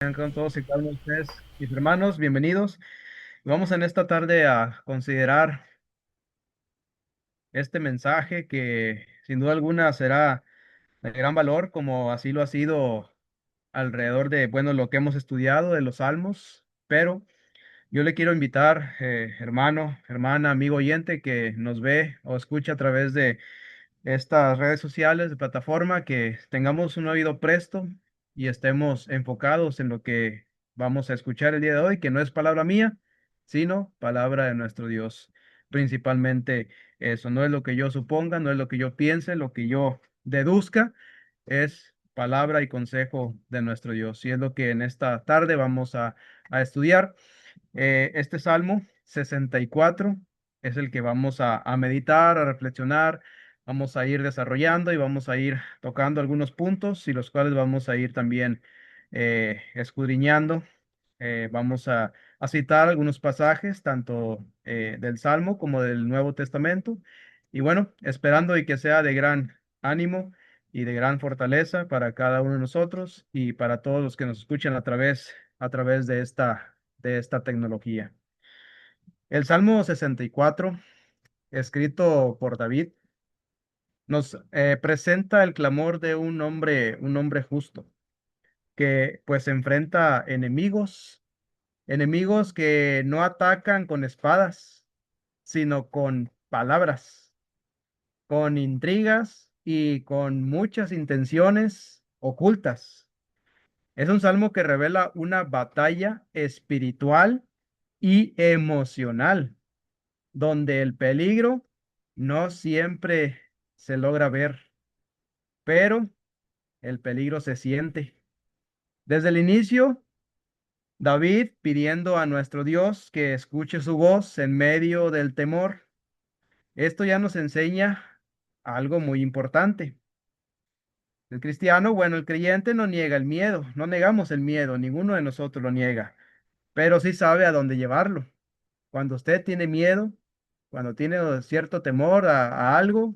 Con todos y cada uno de ustedes, mis hermanos, bienvenidos. Vamos en esta tarde a considerar este mensaje que sin duda alguna será de gran valor, como así lo ha sido alrededor de, bueno, lo que hemos estudiado de los Salmos. Pero yo le quiero invitar, hermano, hermana, amigo oyente que nos ve o escucha a través de estas redes sociales de plataforma, que tengamos un oído presto y estemos enfocados en lo que vamos a escuchar el día de hoy, que no es palabra mía, sino palabra de nuestro Dios. Principalmente eso, no es lo que yo suponga, no es lo que yo piense, lo que yo deduzca, es palabra y consejo de nuestro Dios. Y es lo que en esta tarde vamos a estudiar. Este Salmo 64 es el que vamos a meditar, a reflexionar, vamos a ir desarrollando y vamos a ir tocando algunos puntos y los cuales vamos a ir también escudriñando. Vamos a citar algunos pasajes, tanto del Salmo como del Nuevo Testamento. Y bueno, esperando y que sea de gran ánimo y de gran fortaleza para cada uno de nosotros y para todos los que nos escuchan a través de esta tecnología. El Salmo 64, escrito por David, nos presenta el clamor de un hombre justo, que pues enfrenta enemigos, enemigos que no atacan con espadas, sino con palabras, con intrigas y con muchas intenciones ocultas. Es un salmo que revela una batalla espiritual y emocional, donde el peligro no siempre se logra ver, pero el peligro se siente. Desde el inicio, David pidiendo a nuestro Dios que escuche su voz en medio del temor. Esto ya nos enseña algo muy importante. El cristiano, bueno, el creyente no niega el miedo, no negamos el miedo, ninguno de nosotros lo niega, pero sí sabe a dónde llevarlo. Cuando usted tiene miedo, cuando tiene cierto temor a algo,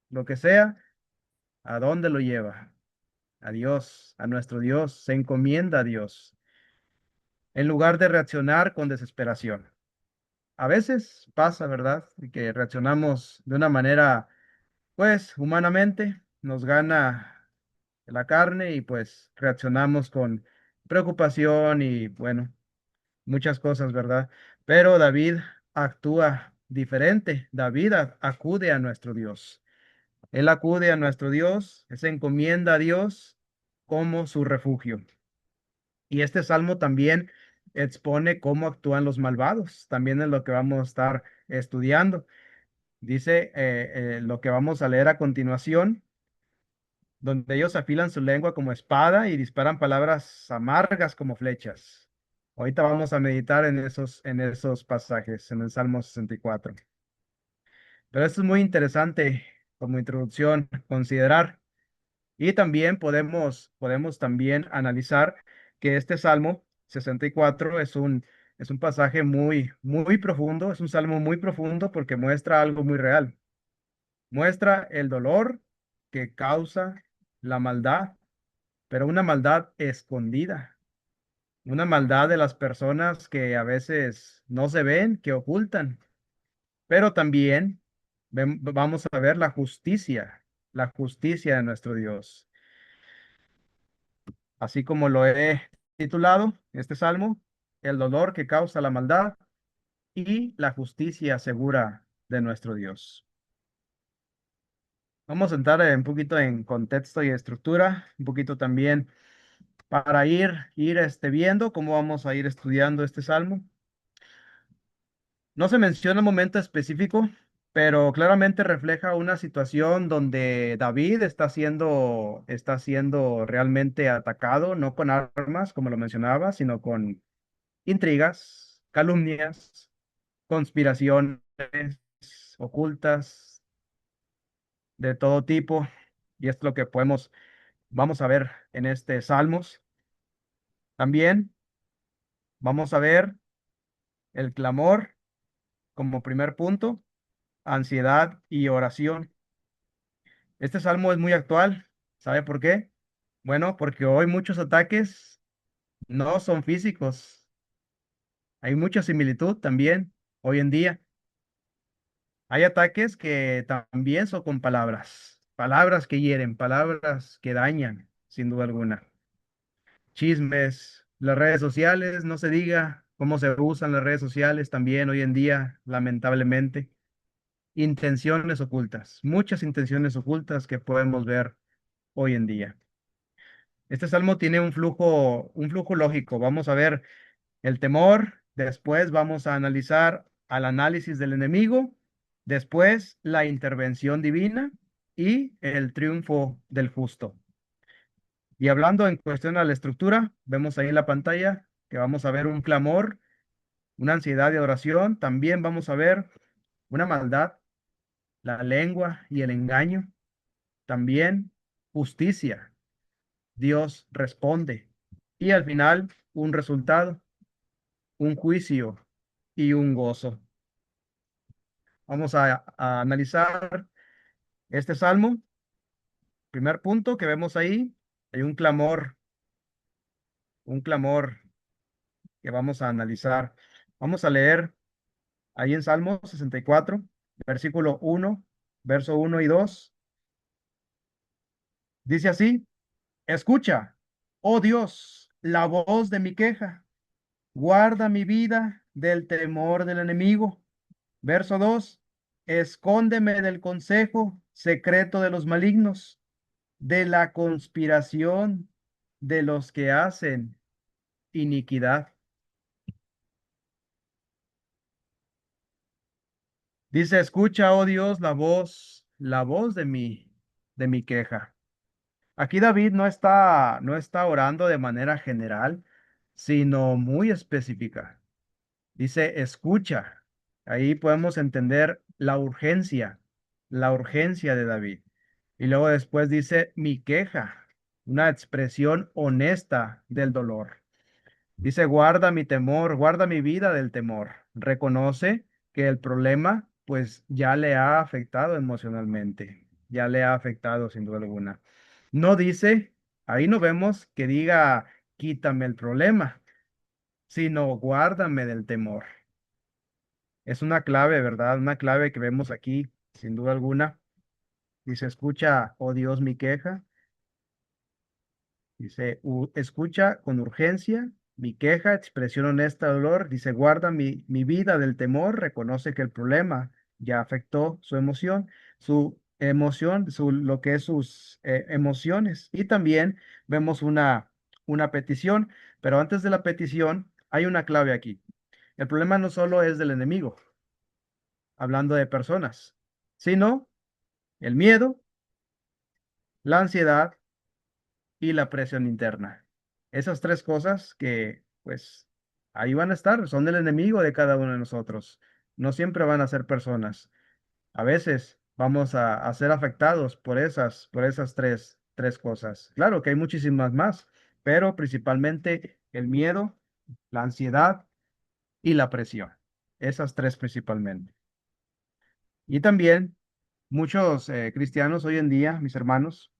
lo que sea, ¿a dónde lo lleva? A Dios, a nuestro Dios, se encomienda a Dios, en lugar de reaccionar con desesperación. A veces pasa, ¿verdad? Que reaccionamos de una manera, pues, humanamente, nos gana la carne y pues reaccionamos con preocupación y, bueno, muchas cosas, ¿verdad? Pero David actúa diferente. David acude a nuestro Dios. Él acude a nuestro Dios, se encomienda a Dios como su refugio. Y este salmo también expone cómo actúan los malvados. También es lo que vamos a estar estudiando. Dice lo que vamos a leer a continuación, donde ellos afilan su lengua como espada y disparan palabras amargas como flechas. Ahorita vamos a meditar en esos pasajes, en el Salmo 64. Pero esto es muy interesante como introducción, considerar. Y también podemos también analizar que este Salmo 64 es un pasaje muy, muy profundo, es un salmo muy profundo porque muestra algo muy real. Muestra el dolor que causa la maldad, pero una maldad escondida, una maldad de las personas que a veces no se ven, que ocultan, pero también vamos a ver la justicia de nuestro Dios. Así como lo he titulado, este salmo, el dolor que causa la maldad y la justicia segura de nuestro Dios. Vamos a entrar un poquito en contexto y estructura, un poquito también para ir viendo cómo vamos a ir estudiando este salmo. No se menciona un momento específico, pero claramente refleja una situación donde David está siendo realmente atacado, no con armas, como lo mencionaba, sino con intrigas, calumnias, conspiraciones ocultas de todo tipo. Y esto es lo que vamos a ver en este Salmos. También vamos a ver el clamor como primer punto, ansiedad y oración. Este salmo es muy actual. ¿Sabe por qué? Bueno, porque hoy muchos ataques no son físicos. Hay mucha similitud también hoy en día. Hay ataques que también son con palabras, palabras que hieren, palabras que dañan, sin duda alguna. Chismes, las redes sociales, no se diga cómo se usan las redes sociales también hoy en día, lamentablemente. Intenciones ocultas, muchas intenciones ocultas que podemos ver hoy en día. Este salmo tiene un flujo lógico. Vamos a ver el temor, después vamos a analizar al análisis del enemigo, después la intervención divina y el triunfo del justo. Y hablando en cuestión a la estructura, vemos ahí en la pantalla que vamos a ver un clamor, una ansiedad de oración, también vamos a ver una maldad, la lengua y el engaño, también justicia. Dios responde. Y al final, un resultado, un juicio y un gozo. Vamos a analizar este salmo. Primer punto que vemos ahí, hay un clamor que vamos a analizar. Vamos a leer ahí en Salmo 64, versículo 1, verso 1 y 2. Dice así, escucha, oh Dios, la voz de mi queja, guarda mi vida del temor del enemigo. Verso 2, escóndeme del consejo secreto de los malignos, de la conspiración de los que hacen iniquidad. Dice, escucha, oh Dios, la voz de mi queja. Aquí David no está orando de manera general, sino muy específica. Dice, escucha. Ahí podemos entender la urgencia de David. Y luego después dice, mi queja, una expresión honesta del dolor. Dice, guarda mi temor, guarda mi vida del temor. Reconoce que el problema pues ya le ha afectado emocionalmente, ya le ha afectado sin duda alguna. No dice, ahí no vemos que diga, quítame el problema, sino guárdame del temor. Es una clave, ¿verdad? Una clave que vemos aquí, sin duda alguna. Dice, escucha, oh Dios, mi queja. Dice, escucha con urgencia mi queja, expresión honesta de dolor. Dice, guarda mi vida del temor, reconoce que el problema ya afectó lo que es sus emociones. Y también vemos una petición, pero antes de la petición hay una clave aquí. El problema no solo es del enemigo, hablando de personas, sino el miedo, la ansiedad y la presión interna. Esas tres cosas que, pues, ahí van a estar, son del enemigo de cada uno de nosotros. No siempre van a ser personas. A veces vamos a ser afectados por esas tres cosas. Claro que hay muchísimas más, pero principalmente el miedo, la ansiedad y la presión. Esas tres principalmente. Y también muchos cristianos hoy en día, mis hermanos,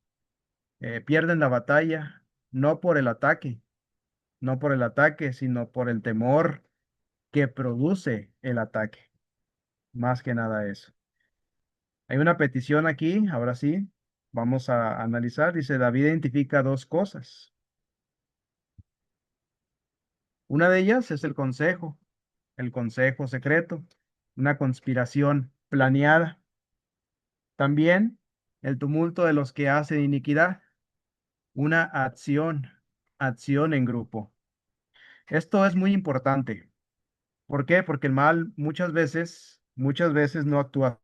pierden la batalla no por el ataque, no por el ataque, sino por el temor que produce el ataque. Más que nada eso. Hay una petición aquí, ahora sí, vamos a analizar. Dice, David identifica dos cosas. Una de ellas es el consejo secreto, una conspiración planeada. También el tumulto de los que hacen iniquidad, una acción en grupo. Esto es muy importante. ¿Por qué? Porque el mal muchas veces no actúa,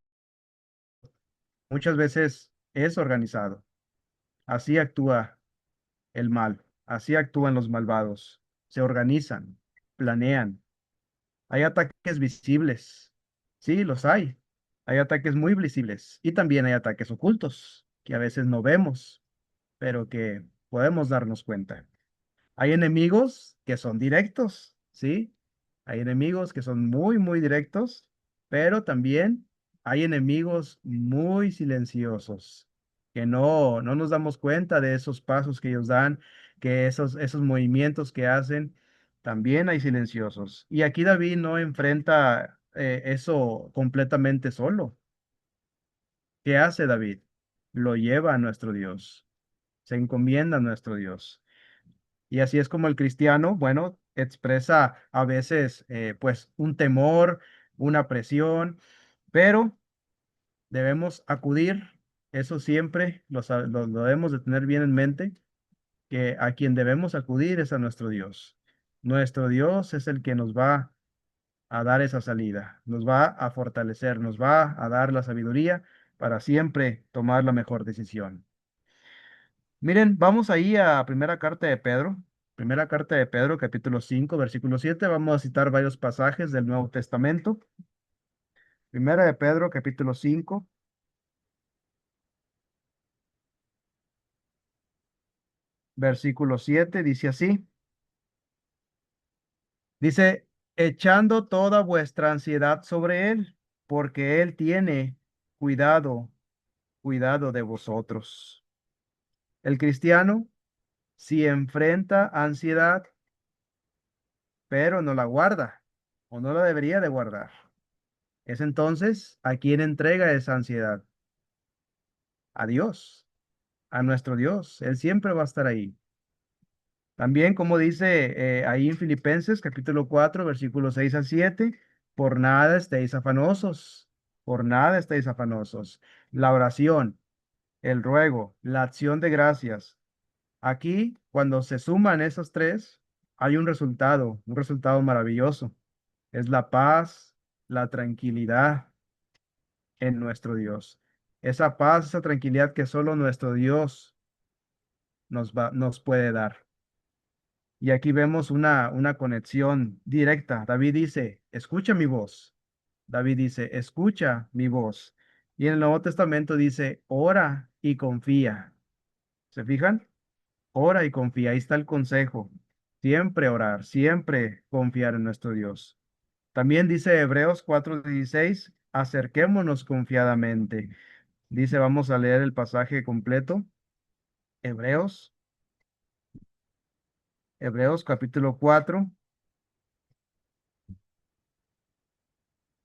muchas veces es organizado. Así actúa el mal, así actúan los malvados. Se organizan, planean. Hay ataques visibles. Sí, los hay. Hay ataques muy visibles y también hay ataques ocultos que a veces no vemos, pero que podemos darnos cuenta. Hay enemigos que son directos, ¿sí? Hay enemigos que son muy directos, pero también hay enemigos muy silenciosos, que no nos damos cuenta de esos pasos que ellos dan, que esos movimientos que hacen, también hay silenciosos. Y aquí David no enfrenta eso completamente solo. ¿Qué hace David? Lo lleva a nuestro Dios, se encomienda a nuestro Dios. Y así es como el cristiano, bueno, expresa a veces pues un temor, una presión, pero debemos acudir, eso siempre lo debemos de tener bien en mente, que a quien debemos acudir es a nuestro Dios. Nuestro Dios es el que nos va a dar esa salida, nos va a fortalecer, nos va a dar la sabiduría para siempre tomar la mejor decisión. Miren, vamos ahí a primera carta de Pedro, capítulo 5 versículo 7. Vamos a citar varios pasajes del Nuevo Testamento. Primera de Pedro, capítulo 5 versículo 7 dice así, dice, echando toda vuestra ansiedad sobre Él, porque Él tiene cuidado, cuidado de vosotros. El cristiano, si enfrenta ansiedad, pero no la guarda, o no la debería de guardar, es entonces a quien entrega esa ansiedad, a Dios, a nuestro Dios. Él siempre va a estar ahí. También, como dice ahí en Filipenses capítulo 4 versículos 6 al 7, por nada estéis afanosos, por nada estéis afanosos. La oración, el ruego, la acción de gracias. Aquí, cuando se suman esos tres, hay un resultado maravilloso. Es la paz, la tranquilidad en nuestro Dios. Esa paz, esa tranquilidad que solo nuestro Dios nos puede dar. Y aquí vemos una conexión directa. David dice, escucha mi voz. David dice, escucha mi voz. Y en el Nuevo Testamento dice, ora y confía. ¿Se fijan? Ora y confía. Ahí está el consejo. Siempre orar, siempre confiar en nuestro Dios. También dice Hebreos 4:16, acerquémonos confiadamente. Dice, vamos a leer el pasaje completo. Hebreos, Hebreos capítulo 4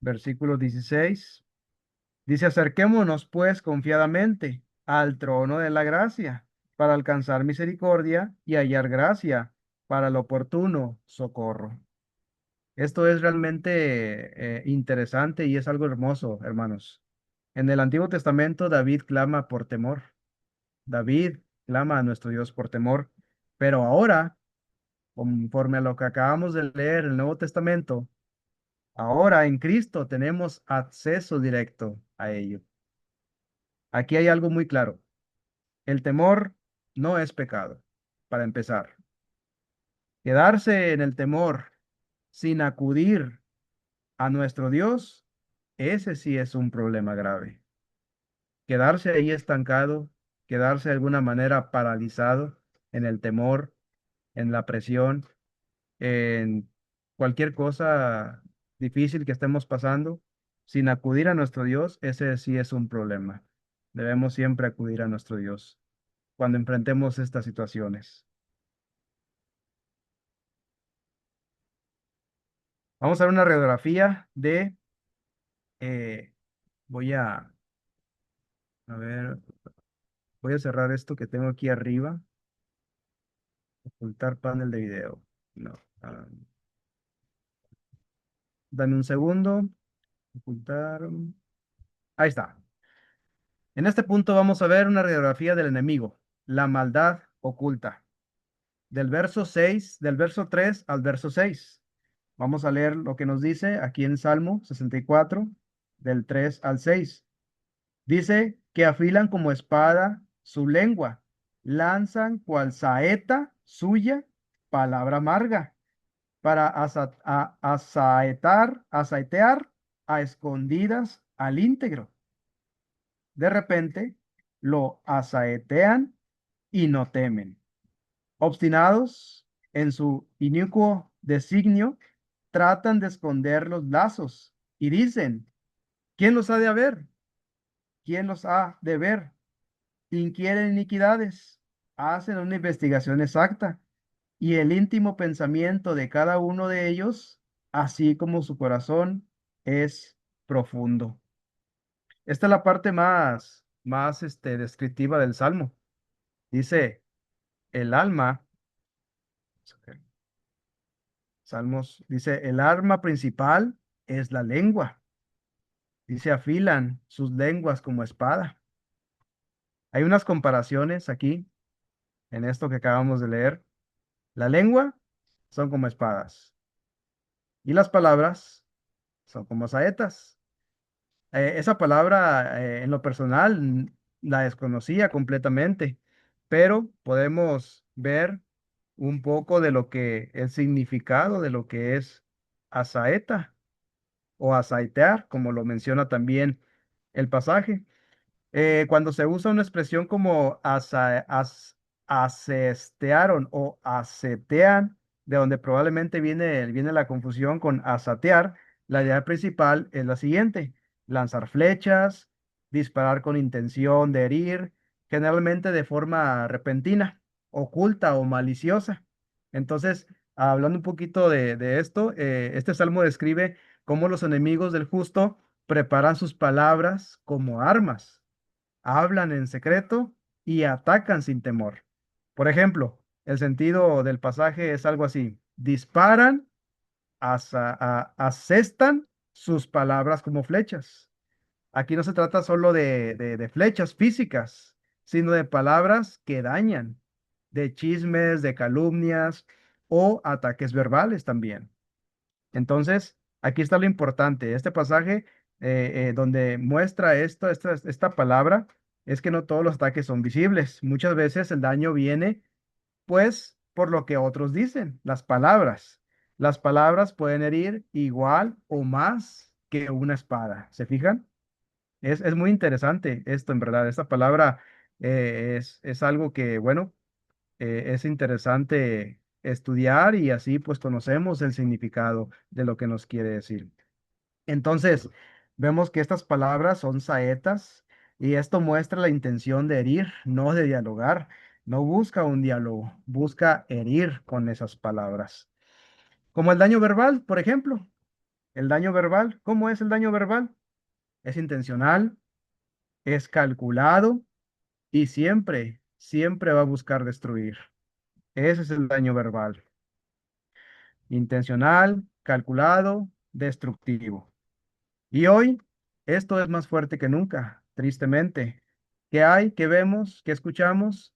versículo 16. Dice, acerquémonos pues confiadamente al trono de la gracia para alcanzar misericordia y hallar gracia para el oportuno socorro. Esto es realmente interesante y es algo hermoso, hermanos. En el Antiguo Testamento, David clama por temor. David clama a nuestro Dios por temor. Pero ahora, conforme a lo que acabamos de leer en el Nuevo Testamento, ahora en Cristo tenemos acceso directo a ello. Aquí hay algo muy claro. El temor no es pecado, para empezar. Quedarse en el temor sin acudir a nuestro Dios, ese sí es un problema grave. Quedarse ahí estancado, quedarse de alguna manera paralizado en el temor, en la presión, en cualquier cosa difícil que estemos pasando, sin acudir a nuestro Dios, ese sí es un problema. Debemos siempre acudir a nuestro Dios cuando enfrentemos estas situaciones. Vamos a ver una radiografía de, eh, voy a ver, voy a cerrar esto que tengo aquí arriba, ocultar panel de video. No, dame un segundo, ocultar. Ahí está. En este punto vamos a ver una radiografía del enemigo, la maldad oculta, del verso 3 al verso 6. Vamos a leer lo que nos dice aquí en Salmo 64, del 3 al 6. Dice que afilan como espada su lengua, lanzan cual saeta suya palabra amarga para asaetear a escondidas al íntegro. De repente lo asaetean y no temen. Obstinados en su inicuo designio, tratan de esconder los lazos y dicen, ¿quién los ha de haber? ¿Quién los ha de ver? Inquieren iniquidades, hacen una investigación exacta y el íntimo pensamiento de cada uno de ellos, así como su corazón, es profundo. Esta es la parte más descriptiva del Salmo. Dice, el alma, Salmos, dice, el arma principal es la lengua. Dice, afilan sus lenguas como espada. Hay unas comparaciones aquí en esto que acabamos de leer. La lengua son como espadas y las palabras son como saetas. Esa palabra, en lo personal, la desconocía completamente, pero podemos ver un poco de lo que el significado de lo que es asaeta o asaetear, como lo menciona también el pasaje. Cuando se usa una expresión como asestearon o asetean, de donde probablemente viene la confusión con asatear, la idea principal es la siguiente: lanzar flechas, disparar con intención de herir, generalmente de forma repentina, oculta o maliciosa. Entonces, hablando un poquito de esto, este salmo describe cómo los enemigos del justo preparan sus palabras como armas, hablan en secreto y atacan sin temor. Por ejemplo, el sentido del pasaje es algo así: disparan, asestan sus palabras como flechas. Aquí no se trata solo de flechas físicas, sino de palabras que dañan, de chismes, de calumnias o ataques verbales también. Entonces, aquí está lo importante. Este pasaje, donde muestra esta palabra, es que no todos los ataques son visibles. Muchas veces el daño viene, pues, por lo que otros dicen, las palabras. Las palabras pueden herir igual o más que una espada. ¿Se fijan? Es muy interesante esto, en verdad. Esta palabra, es algo que, bueno, es interesante estudiar y así pues conocemos el significado de lo que nos quiere decir. Entonces, vemos que estas palabras son saetas y esto muestra la intención de herir, no de dialogar. No busca un diálogo, busca herir con esas palabras. Como el daño verbal, por ejemplo. El daño verbal, ¿cómo es el daño verbal? Es intencional, es calculado y siempre va a buscar destruir. Ese es el daño verbal: intencional, calculado, destructivo. Y hoy esto es más fuerte que nunca, tristemente. ¿Qué hay? ¿Qué vemos? ¿Qué escuchamos?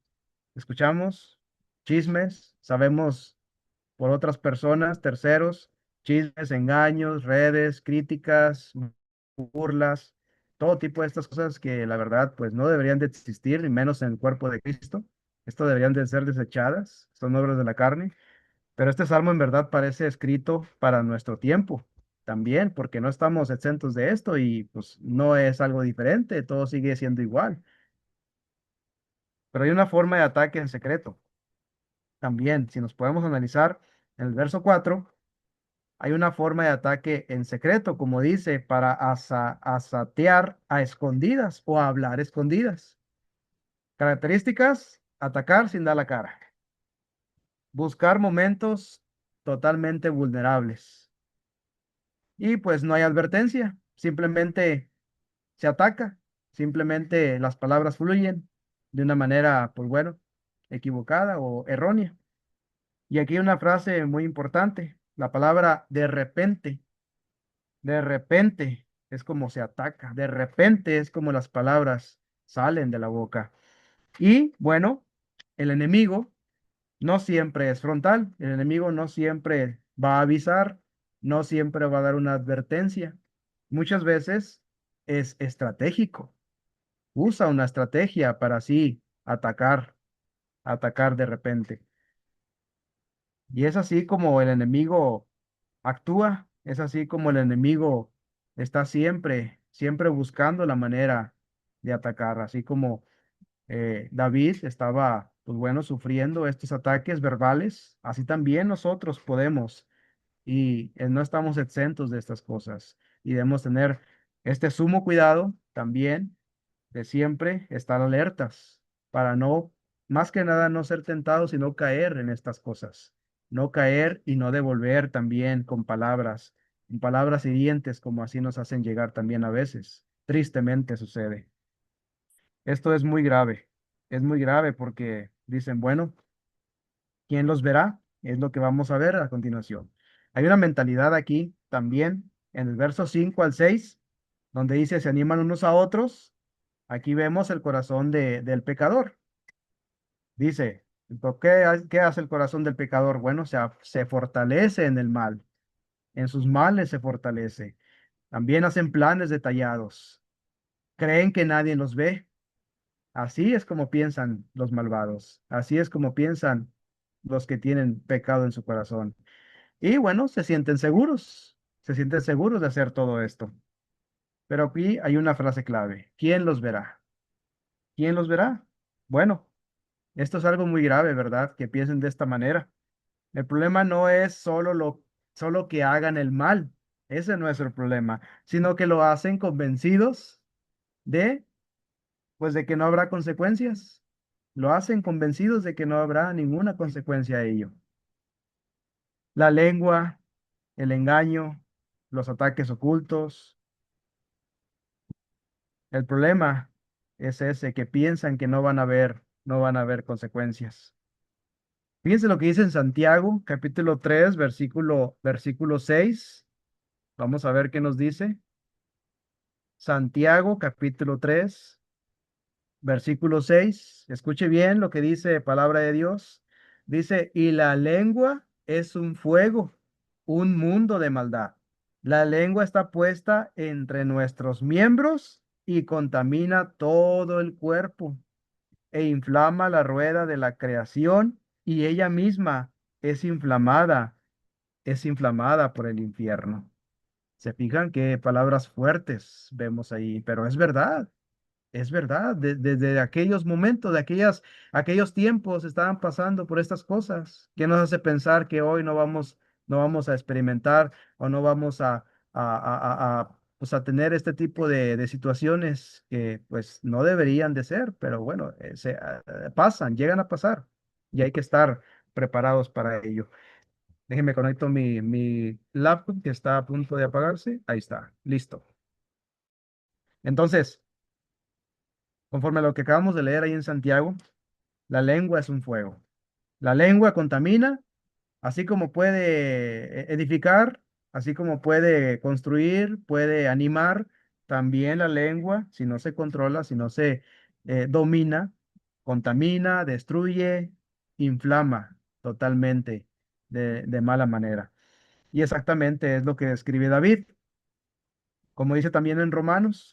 Escuchamos chismes, sabemos por otras personas, terceros, chismes, engaños, redes, críticas, burlas, todo tipo de estas cosas que la verdad pues no deberían de existir, ni menos en el cuerpo de Cristo. Esto deberían de ser desechadas, son obras de la carne. Pero este salmo en verdad parece escrito para nuestro tiempo también, porque no estamos exentos de esto y pues no es algo diferente, todo sigue siendo igual. Pero hay una forma de ataque en secreto también. Si nos podemos analizar en el verso 4, hay una forma de ataque en secreto, como dice, para asatear a escondidas o a hablar escondidas. Características: atacar sin dar la cara, buscar momentos totalmente vulnerables. Y pues no hay advertencia, simplemente se ataca, simplemente las palabras fluyen de una manera, pues bueno, equivocada o errónea. Y aquí hay una frase muy importante: la palabra de repente es como se ataca, de repente es como las palabras salen de la boca. Y bueno, el enemigo no siempre es frontal, el enemigo no siempre va a avisar, no siempre va a dar una advertencia. Muchas veces es estratégico, usa una estrategia para así atacar de repente. Y es así como el enemigo actúa, es así como el enemigo está siempre buscando la manera de atacar, así como David estaba, pues bueno, sufriendo estos ataques verbales, así también nosotros podemos y no estamos exentos de estas cosas y debemos tener este sumo cuidado también de siempre estar alertas para no más que nada no ser tentados, sino caer en estas cosas. No caer y no devolver también con palabras hirientes, como así nos hacen llegar también a veces. Tristemente sucede. Esto es muy grave porque dicen, bueno, ¿quién los verá? Es lo que vamos a ver a continuación. Hay una mentalidad aquí también en el verso 5 al 6 donde dice, se animan unos a otros. Aquí vemos el corazón del pecador. Dice, ¿qué hace el corazón del pecador? Bueno, se fortalece en el mal, en sus males se fortalece. También hacen planes detallados. Creen que nadie los ve. Así es como piensan los malvados. Así es como piensan los que tienen pecado en su corazón. Y bueno, se sienten seguros de hacer todo esto. Pero aquí hay una frase clave. ¿Quién los verá? ¿Quién los verá? Bueno, esto es algo muy grave, ¿verdad? Que piensen de esta manera. El problema no es solo que hagan el mal. Ese no es el problema, sino que lo hacen convencidos de, pues, de que no habrá consecuencias. Lo hacen convencidos de que no habrá ninguna consecuencia a ello. La lengua, el engaño, los ataques ocultos. El problema es ese, que piensan que no van a haber consecuencias. Fíjense lo que dice en Santiago, capítulo 3 versículo 6. Vamos a ver qué nos dice. Santiago, capítulo 3 versículo 6. Escuche bien lo que dice palabra de Dios. Dice, y la lengua es un fuego, un mundo de maldad. La lengua está puesta entre nuestros miembros y contamina todo el cuerpo e inflama la rueda de la creación y ella misma es inflamada por el infierno. Se fijan qué palabras fuertes vemos ahí, pero es verdad. Es verdad, desde aquellos momentos, aquellos tiempos estaban pasando por estas cosas. ¿Qué nos hace pensar que hoy no vamos a experimentar o no vamos pues a tener este tipo de situaciones que pues no deberían de ser, pero bueno, pasan, llegan a pasar y hay que estar preparados para ello. Déjenme conecto mi laptop que está a punto de apagarse. Ahí está, listo. Entonces, conforme a lo que acabamos de leer ahí en Santiago, la lengua es un fuego. La lengua contamina, así como puede edificar, así como puede construir, puede animar. También la lengua, si no se controla, si no se domina, contamina, destruye, inflama totalmente de mala manera. Y exactamente es lo que describe David. Como dice también en Romanos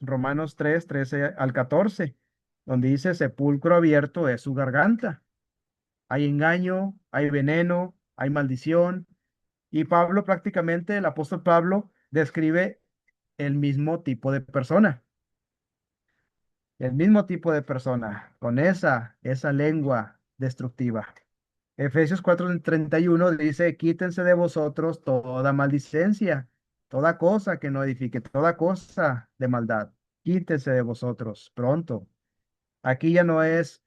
3 13 al 14, donde dice, sepulcro abierto es su garganta. Hay engaño, hay veneno, hay maldición. Y Pablo, prácticamente, el apóstol Pablo, describe el mismo tipo de persona, el mismo tipo de persona, con esa lengua destructiva. Efesios 4:31 dice, quítense de vosotros toda maldicencia, toda cosa que no edifique, toda cosa de maldad. Quítense de vosotros pronto. Aquí ya no es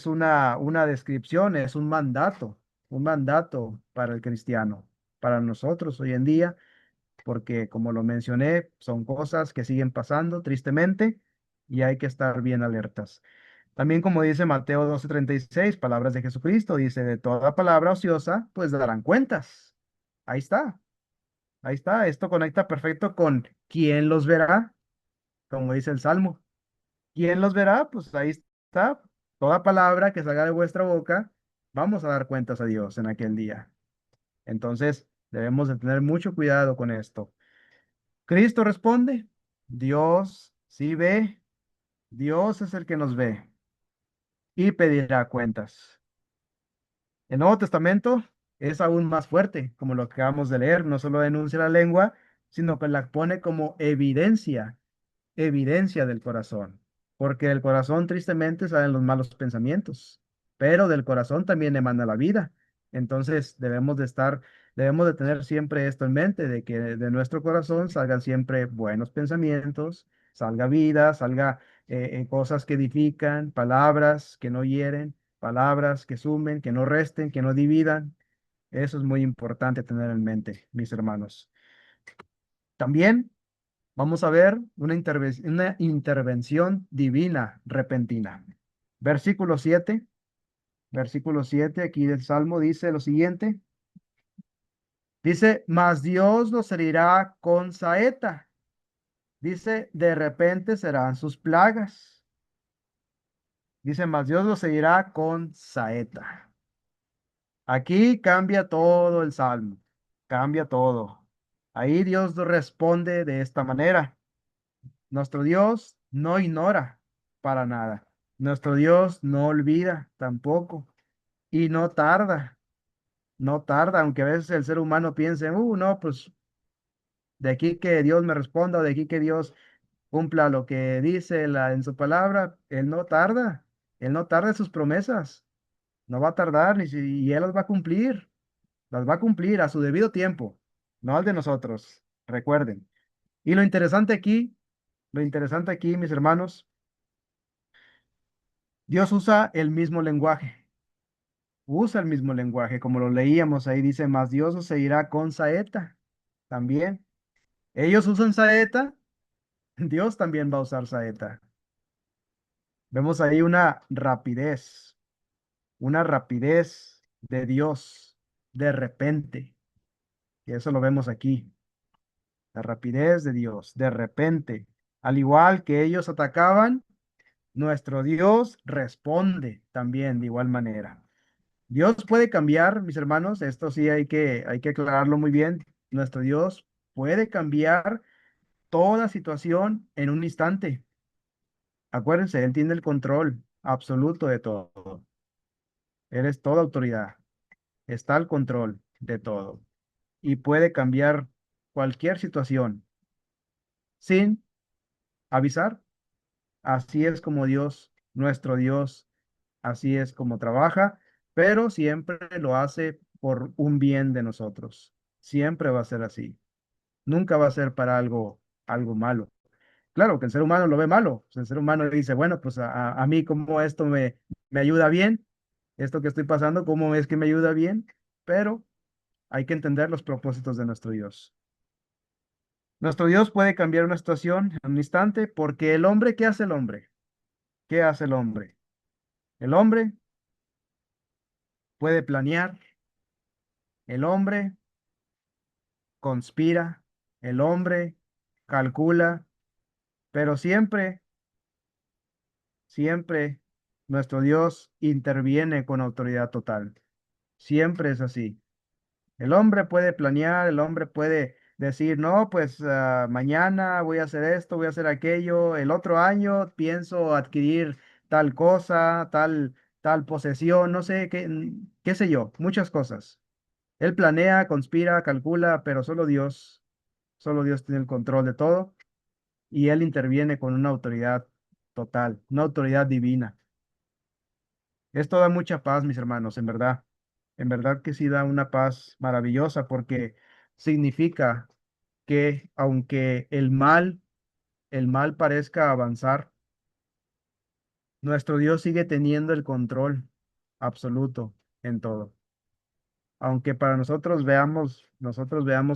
una descripción, es un mandato para el cristiano, para nosotros hoy en día, porque como lo mencioné, son cosas que siguen pasando tristemente y hay que estar bien alertas. También como dice Mateo 12:36, palabras de Jesucristo, dice, de toda palabra ociosa, pues darán cuentas. Ahí está, ahí está. Esto conecta perfecto con quién los verá, como dice el Salmo. ¿Quién los verá? Pues ahí está. Toda palabra que salga de vuestra boca, vamos a dar cuentas a Dios en aquel día. Entonces, debemos de tener mucho cuidado con esto. Cristo responde, Dios sí ve, Dios es el que nos ve y pedirá cuentas. El Nuevo Testamento es aún más fuerte, como lo que acabamos de leer, no solo denuncia la lengua, sino que la pone como evidencia del corazón, porque del corazón tristemente salen los malos pensamientos, pero del corazón también emana la vida. Entonces debemos de tener siempre esto en mente, de que de nuestro corazón salgan siempre buenos pensamientos, salga vida, salga cosas que edifican, palabras que no hieren, palabras que sumen, que no resten, que no dividan. Eso es muy importante tener en mente, mis hermanos. También vamos a ver una intervención divina repentina. Versículo 7, versículo 7 aquí del Salmo dice lo siguiente. Dice, mas Dios los herirá con saeta. Dice, de repente serán sus plagas. Dice, mas Dios los herirá con saeta. Aquí cambia todo el Salmo. Cambia todo. Ahí Dios responde de esta manera. Nuestro Dios no ignora para nada. Nuestro Dios no olvida tampoco. Y no tarda, no tarda, aunque a veces el ser humano piense, no, pues de aquí que Dios me responda o de aquí que Dios cumpla lo que dice en su palabra, Él no tarda en sus promesas, no va a tardar y Él las va a cumplir a su debido tiempo, no al de nosotros, recuerden. Y lo interesante aquí, mis hermanos, Dios usa el mismo lenguaje, como lo leíamos ahí, dice, más Dios os seguirá con saeta, también. Ellos usan saeta, Dios también va a usar saeta. Vemos ahí una rapidez de Dios de repente. Y eso lo vemos aquí, la rapidez de Dios de repente. Al igual que ellos atacaban, nuestro Dios responde también de igual manera. Dios puede cambiar, mis hermanos, esto sí hay que aclararlo muy bien. Nuestro Dios puede cambiar toda situación en un instante. Acuérdense, Él tiene el control absoluto de todo. Él es toda autoridad. Está al control de todo y puede cambiar cualquier situación sin avisar. Así es como Dios, nuestro Dios, así es como trabaja, pero siempre lo hace por un bien de nosotros. Siempre va a ser así. Nunca va a ser para algo malo. Claro que el ser humano lo ve malo. El ser humano dice, bueno, pues a mí como esto me ayuda bien, esto que estoy pasando, cómo es que me ayuda bien, pero hay que entender los propósitos de nuestro Dios. Nuestro Dios puede cambiar una situación en un instante porque el hombre, ¿qué hace el hombre? ¿Qué hace el hombre? El hombre puede planear, el hombre conspira, el hombre calcula, pero siempre nuestro Dios interviene con autoridad total. Siempre es así. El hombre puede planear, el hombre puede decir, no, pues mañana voy a hacer esto, voy a hacer aquello, el otro año pienso adquirir tal cosa, tal posesión, no sé, qué sé yo, muchas cosas. Él planea, conspira, calcula, pero solo Dios tiene el control de todo y él interviene con una autoridad total, una autoridad divina. Esto da mucha paz, mis hermanos, en verdad. En verdad que sí da una paz maravillosa porque significa que aunque el mal parezca avanzar, nuestro Dios sigue teniendo el control absoluto en todo. Aunque para nosotros veamos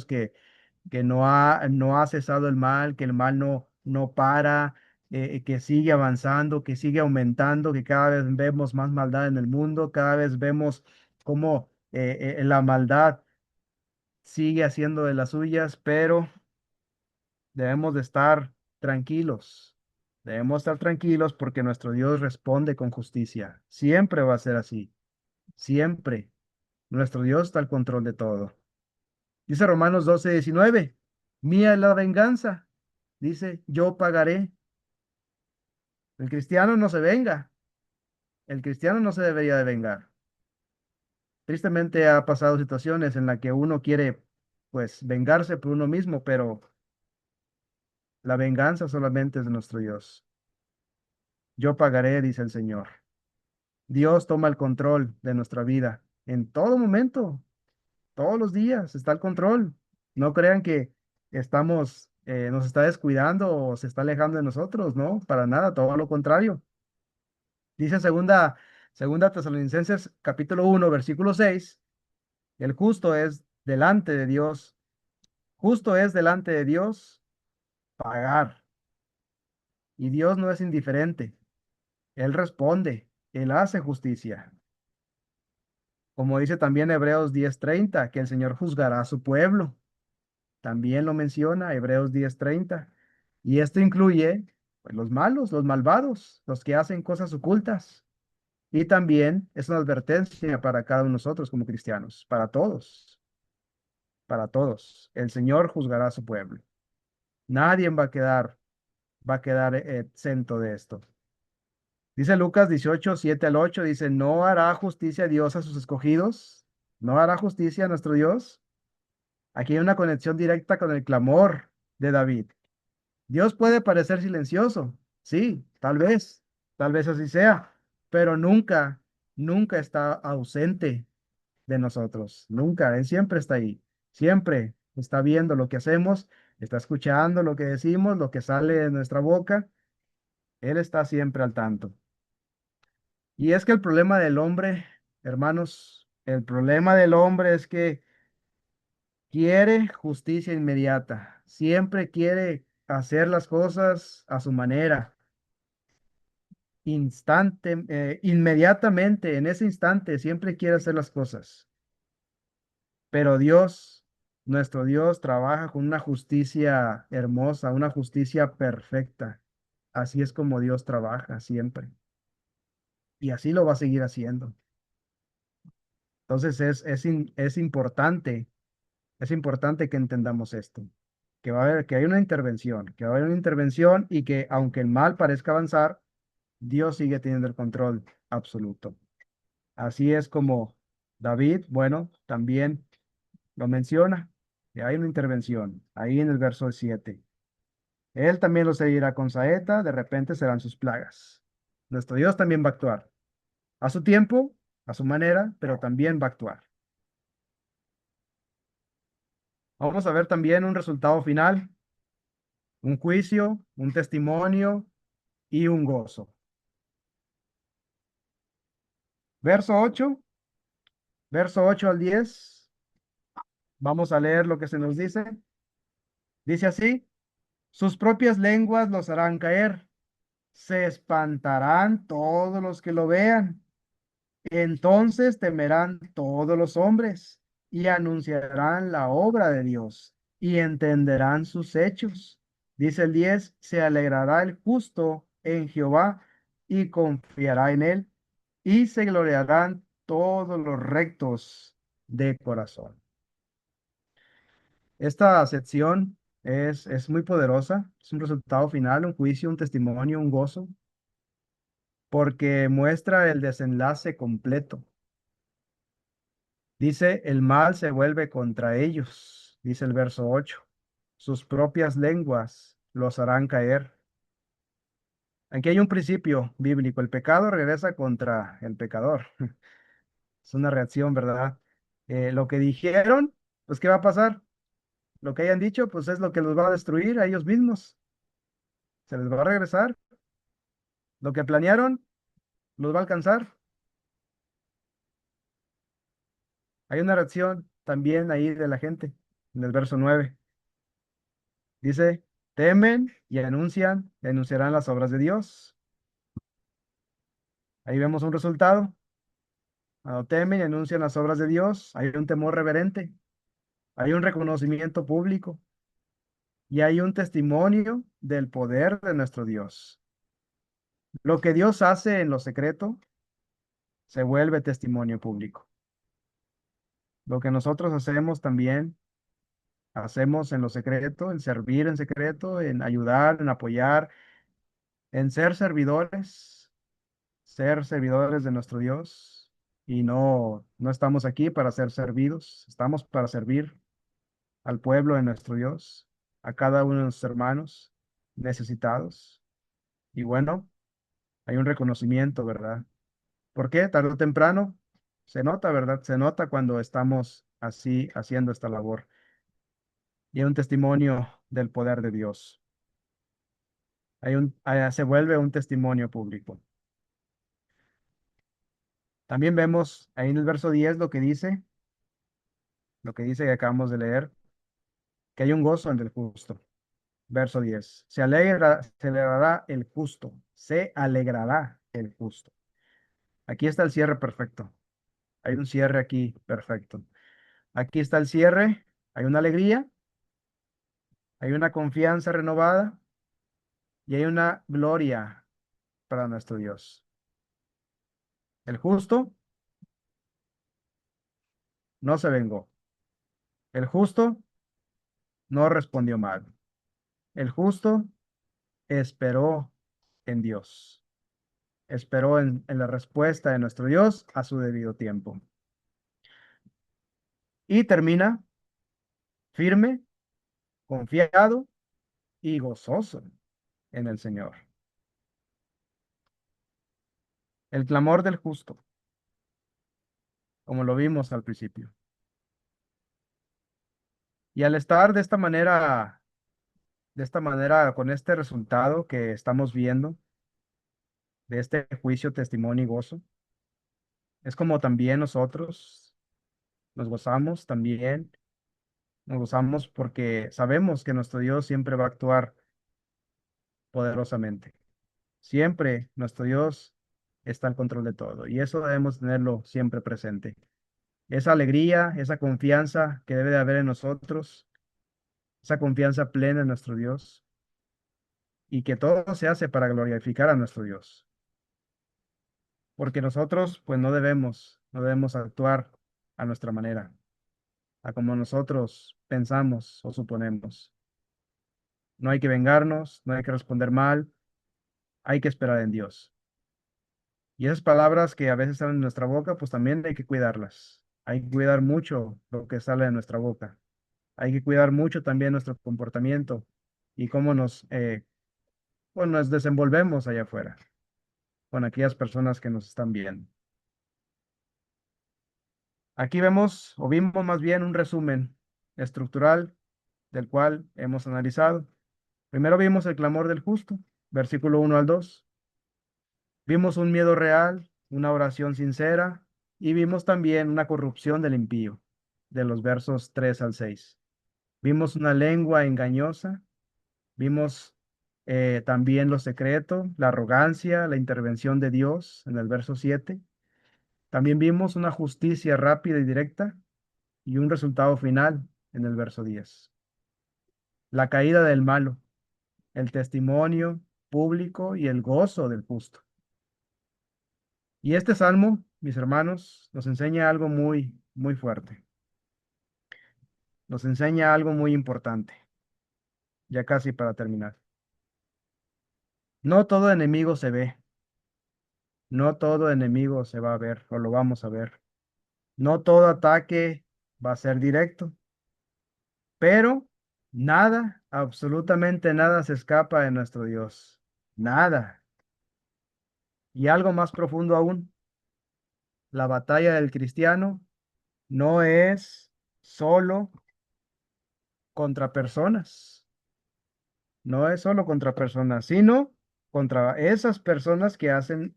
que no ha cesado el mal, que el mal no para, que sigue avanzando, que sigue aumentando, que cada vez vemos más maldad en el mundo, cada vez vemos cómo la maldad sigue haciendo de las suyas, pero debemos de estar tranquilos. Debemos estar tranquilos porque nuestro Dios responde con justicia. Siempre va a ser así. Siempre. Nuestro Dios está al control de todo. Dice Romanos 12:19. Mía es la venganza. Dice, yo pagaré. El cristiano no se venga. El cristiano no se debería de vengar. Tristemente ha pasado situaciones en las que uno quiere, pues, vengarse por uno mismo, pero la venganza solamente es de nuestro Dios. Yo pagaré, dice el Señor. Dios toma el control de nuestra vida en todo momento, todos los días está el control. No crean que nos está descuidando o se está alejando de nosotros, no, para nada, todo lo contrario. Dice Segunda Tesalonicenses capítulo 1, versículo 6. El justo es delante de Dios. Justo es delante de Dios pagar. Y Dios no es indiferente. Él responde. Él hace justicia. Como dice también Hebreos 10:30, que el Señor juzgará a su pueblo. También lo menciona Hebreos 10:30. Y esto incluye pues, los malos, los malvados, los que hacen cosas ocultas. Y también es una advertencia para cada uno de nosotros como cristianos, para todos, para todos. El Señor juzgará a su pueblo. Nadie va a quedar exento de esto. Dice Lucas 18:7 al 8, dice, ¿no hará justicia Dios a sus escogidos? ¿No hará justicia a nuestro Dios? Aquí hay una conexión directa con el clamor de David. Dios puede parecer silencioso, sí, tal vez así sea, pero nunca, nunca está ausente de nosotros, nunca, Él siempre está ahí, siempre está viendo lo que hacemos, está escuchando lo que decimos, lo que sale de nuestra boca, Él está siempre al tanto. Y es que el problema del hombre, hermanos, el problema del hombre es que quiere justicia inmediata, siempre quiere hacer las cosas a su manera inmediatamente, en ese instante, siempre quiere hacer las cosas. Pero Dios, nuestro Dios, trabaja con una justicia hermosa, una justicia perfecta. Así es como Dios trabaja siempre. Y así lo va a seguir haciendo. Entonces es importante que entendamos esto, que va a haber, que hay una intervención, que va a haber una intervención y que aunque el mal parezca avanzar, Dios sigue teniendo el control absoluto. Así es como David, bueno, también lo menciona, que hay una intervención ahí en el verso 7. Él también lo seguirá con saeta, de repente serán sus plagas. Nuestro Dios también va a actuar, a su tiempo, a su manera, pero también va a actuar. Vamos a ver también un resultado final, un juicio, un testimonio y un gozo. Verso 8, verso 8 al 10. Vamos a leer lo que se nos dice. Dice así, sus propias lenguas los harán caer, se espantarán todos los que lo vean. Entonces temerán todos los hombres y anunciarán la obra de Dios y entenderán sus hechos. Dice el 10, se alegrará el justo en Jehová y confiará en él y se gloriarán todos los rectos de corazón. Esta sección es muy poderosa, es un resultado final, un juicio, un testimonio, un gozo, porque muestra el desenlace completo. Dice, el mal se vuelve contra ellos, dice el verso 8. Sus propias lenguas los harán caer. Aquí hay un principio bíblico, el pecado regresa contra el pecador. Es una reacción, ¿verdad? Lo que dijeron, pues, ¿qué va a pasar? Lo que hayan dicho, pues es lo que los va a destruir a ellos mismos. Se les va a regresar. Lo que planearon, los va a alcanzar. Hay una reacción también ahí de la gente, en el verso 9. Dice, temen y anunciarán las obras de Dios. Ahí vemos un resultado. Cuando temen y anuncian las obras de Dios, hay un temor reverente, hay un reconocimiento público y hay un testimonio del poder de nuestro Dios. Lo que Dios hace en lo secreto se vuelve testimonio público. Lo que nosotros hacemos también, hacemos en lo secreto, en servir en secreto, en ayudar, en apoyar, en ser servidores de nuestro Dios. Y no estamos aquí para ser servidos, estamos para servir al pueblo de nuestro Dios, a cada uno de nuestros hermanos necesitados. Y bueno, hay un reconocimiento, ¿verdad? ¿Por qué? Tarde o temprano se nota, ¿verdad? Se nota cuando estamos así haciendo esta labor. Y hay un testimonio del poder de Dios. Se vuelve un testimonio público. También vemos ahí en el verso 10 lo que dice que acabamos de leer, que hay un gozo en el justo. Verso 10. Se alegrará el justo, se alegrará el justo. Aquí está el cierre perfecto. Hay un cierre aquí perfecto. Aquí está el cierre, hay una alegría, hay una confianza renovada y hay una gloria para nuestro Dios. El justo no se vengó. El justo no respondió mal. El justo esperó en Dios. Esperó en la respuesta de nuestro Dios a su debido tiempo. Y termina firme, confiado y gozoso en el Señor. El clamor del justo, como lo vimos al principio. Y al estar de esta manera, con este resultado que estamos viendo, de este juicio, testimonio y gozo, es como también nosotros también, nos gozamos porque sabemos que nuestro Dios siempre va a actuar poderosamente. Siempre nuestro Dios está al control de todo y eso debemos tenerlo siempre presente. Esa alegría, esa confianza que debe de haber en nosotros, esa confianza plena en nuestro Dios y que todo se hace para glorificar a nuestro Dios. Porque nosotros pues no debemos actuar a nuestra manera, a como nosotros pensamos o suponemos. No hay que vengarnos, no hay que responder mal, hay que esperar en Dios. Y esas palabras que a veces salen de nuestra boca, pues también hay que cuidarlas. Hay que cuidar mucho lo que sale de nuestra boca. Hay que cuidar mucho también nuestro comportamiento y cómo pues nos desenvolvemos allá afuera con aquellas personas que nos están viendo. Aquí vemos, o vimos más bien un resumen estructural del cual hemos analizado. Primero vimos el clamor del justo, versículo 1 al 2. Vimos un miedo real, una oración sincera y vimos también una corrupción del impío, de los versos 3 al 6. Vimos una lengua engañosa, vimos también lo secreto, la arrogancia, la intervención de Dios en el verso 7. También vimos una justicia rápida y directa y un resultado final en el verso 10. La caída del malo, el testimonio público y el gozo del justo. Y este salmo, mis hermanos, nos enseña algo muy fuerte. Nos enseña algo muy importante, ya casi para terminar. No todo enemigo se ve, no todo enemigo se va a ver o lo vamos a ver. No todo ataque va a ser directo, pero nada, absolutamente nada se escapa de nuestro Dios. Nada. Y algo más profundo aún, la batalla del cristiano no es solo contra personas, no es solo contra personas, sino contra esas personas que hacen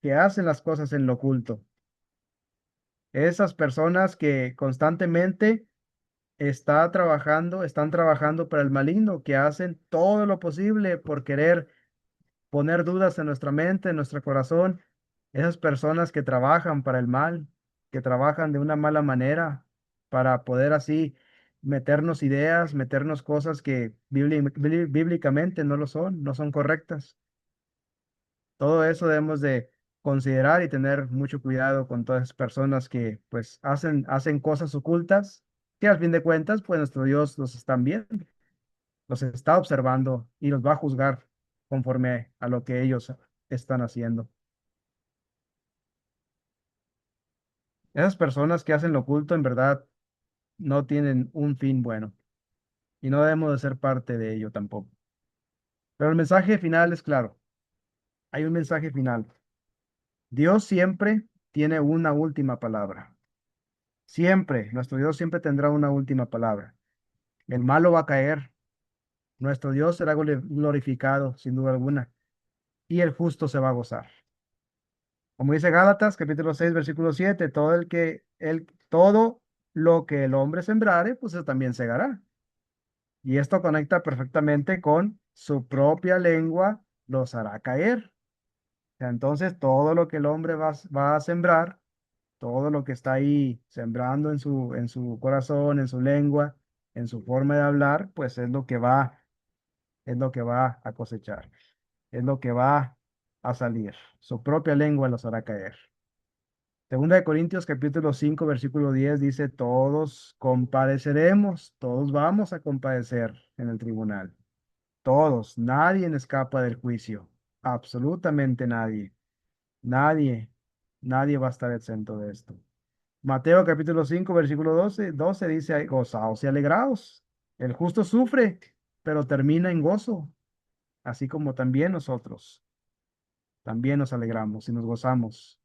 las cosas en lo oculto, esas personas que constantemente están trabajando para el maligno, que hacen todo lo posible por querer poner dudas en nuestra mente, en nuestro corazón, esas personas que trabajan para el mal, que trabajan de una mala manera para poder así meternos ideas, meternos cosas que bíblicamente no lo son, no son correctas. Todo eso debemos de considerar y tener mucho cuidado con todas esas personas que pues hacen cosas ocultas que al fin de cuentas pues nuestro Dios los está viendo, los está observando y los va a juzgar conforme a lo que ellos están haciendo. Esas personas que hacen lo oculto en verdad no tienen un fin bueno y no debemos de ser parte de ello tampoco. Pero el mensaje final es claro. Hay un mensaje final. Dios siempre tiene una última palabra. Siempre, nuestro Dios siempre tendrá una última palabra. El malo va a caer, nuestro Dios será glorificado sin duda alguna y el justo se va a gozar. Como dice Gálatas, capítulo 6 versículo 7, todo lo que el hombre sembrare, pues eso también segará. Y esto conecta perfectamente con su propia lengua los hará caer. O sea, entonces, todo lo que el hombre va a sembrar, todo lo que está ahí sembrando en su corazón, en su lengua, en su forma de hablar, pues es lo que va a cosechar, es lo que va a salir. Su propia lengua los hará caer. Segunda de Corintios capítulo 5 versículo 10 dice, todos compadeceremos, todos vamos a compadecer en el tribunal. Todos, nadie escapa del juicio, absolutamente nadie, nadie, nadie va a estar exento de esto. Mateo capítulo 5 versículo 12 dice, gozaos y alegraos. El justo sufre, pero termina en gozo, así como también nosotros, también nos alegramos y nos gozamos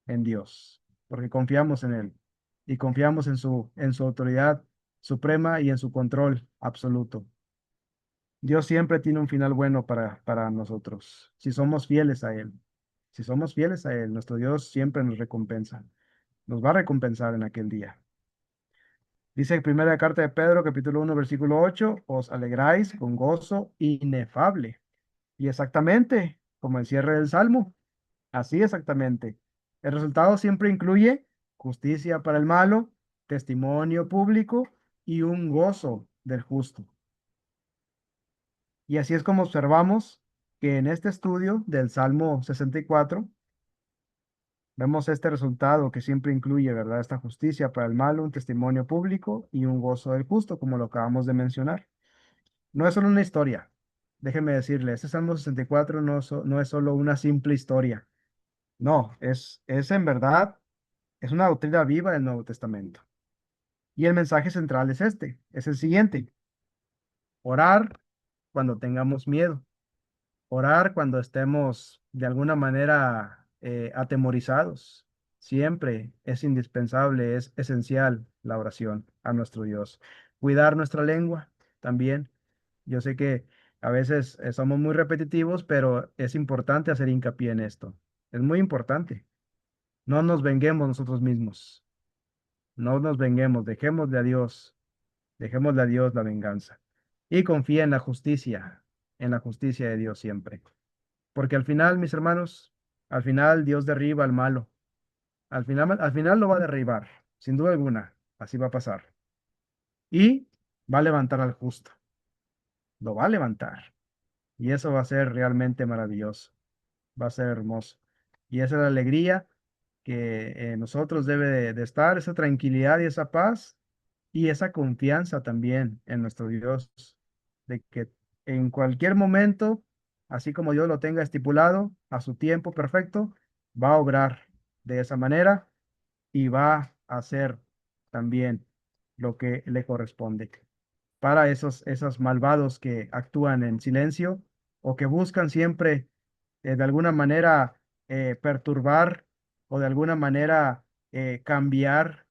en Dios, porque confiamos en Él y confiamos en su autoridad suprema y en su control absoluto. Dios siempre tiene un final bueno para nosotros, si somos fieles a Él. Si somos fieles a Él, nuestro Dios siempre nos recompensa, nos va a recompensar en aquel día. Dice en primera carta de Pedro, capítulo 1 versículo 8, os alegráis con gozo inefable. Y exactamente, como el cierre del Salmo, así exactamente. El resultado siempre incluye justicia para el malo, testimonio público y un gozo del justo. Y así es como observamos que en este estudio del Salmo 64 vemos este resultado que siempre incluye, ¿verdad? Esta justicia para el malo, un testimonio público y un gozo del justo, como lo acabamos de mencionar. No es solo una historia. Déjeme decirle, este Salmo 64 no es solo una simple historia. No, es en verdad, es una doctrina viva del Nuevo Testamento. Y el mensaje central es el siguiente: orar cuando tengamos miedo, orar cuando estemos de alguna manera atemorizados. Siempre es indispensable, es esencial la oración a nuestro Dios. Cuidar nuestra lengua también. Yo sé que a veces somos muy repetitivos, pero es importante hacer hincapié en esto. Es muy importante. No nos venguemos nosotros mismos. No nos venguemos. Dejémosle a Dios la venganza. Y confía en la justicia de Dios siempre. Porque al final, mis hermanos, al final Dios derriba al malo. Al final lo va a derribar, sin duda alguna. Así va a pasar. Y va a levantar al justo. Lo va a levantar. Y eso va a ser realmente maravilloso. Va a ser hermoso. Y esa es la alegría que nosotros debe de estar, esa tranquilidad y esa paz y esa confianza también en nuestro Dios, de que en cualquier momento, así como Dios lo tenga estipulado, a su tiempo perfecto, va a obrar de esa manera y va a hacer también lo que le corresponde. Para esos malvados que actúan en silencio o que buscan siempre de alguna manera perturbar o de alguna manera cambiar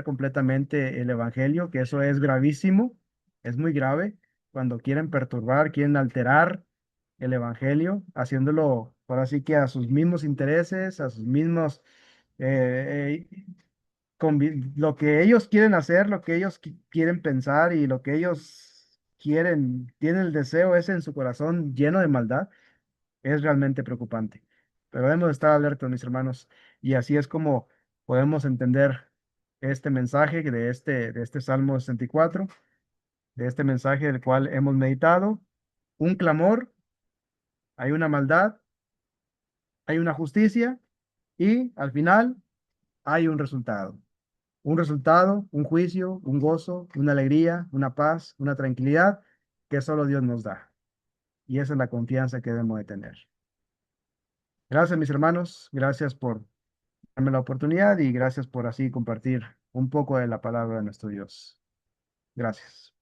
completamente el evangelio, que eso es gravísimo, es muy grave cuando quieren perturbar, quieren alterar el evangelio, haciéndolo por así que a sus mismos intereses, a sus mismos lo que ellos quieren hacer, lo que ellos quieren pensar y lo que ellos tienen el deseo ese en su corazón lleno de maldad, es realmente preocupante. Pero debemos estar alertos, mis hermanos, y así es como podemos entender este mensaje de este Salmo 64, de este mensaje del cual hemos meditado. Un clamor, hay una maldad, hay una justicia y al final hay un resultado. Un resultado, un juicio, un gozo, una alegría, una paz, una tranquilidad que solo Dios nos da. Y esa es la confianza que debemos de tener. Gracias, mis hermanos. Gracias por darme la oportunidad y gracias por así compartir un poco de la palabra de nuestro Dios. Gracias.